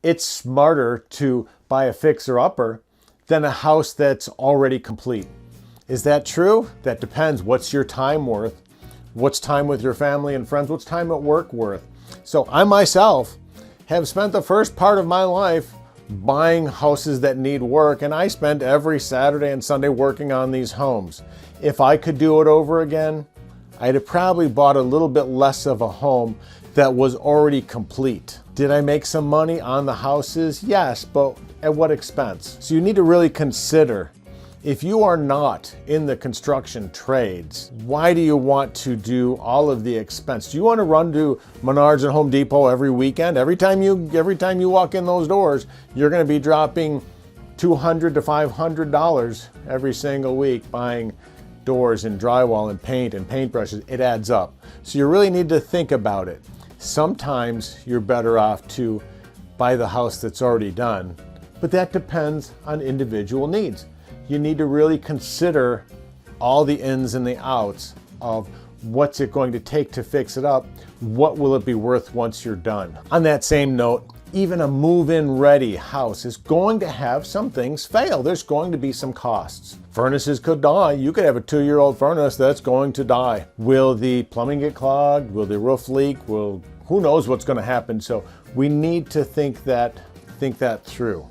it's smarter to buy a fixer-upper than a house that's already complete. Is that true? That depends. What's your time worth? What's time with your family and friends? What's time at work worth? So I myself have spent the first part of my life buying houses that need work, and I spent every Saturday and Sunday working on these homes. If I could do it over again, I'd have probably bought a little bit less of a home that was already complete. Did I make some money on the houses? Yes, but at what expense? So you need to really consider, if you are not in the construction trades, why do you want to do all of the expense? Do you want to run to Menards and Home Depot every weekend? Every time you walk in those doors, you're going to be dropping $200 to $500 every single week buying doors and drywall and paintbrushes. It adds up. So you really need to think about it. Sometimes you're better off to buy the house that's already done, but that depends on individual needs. You need to really consider all the ins and the outs of what's it going to take to fix it up. What will it be worth once you're done? On that same note, even a move-in ready house is going to have some things fail. There's going to be some costs. Furnaces could die. You could have a 2-year-old furnace that's going to die. Will the plumbing get clogged? Will the roof leak? Who knows what's going to happen? So we need to think that through.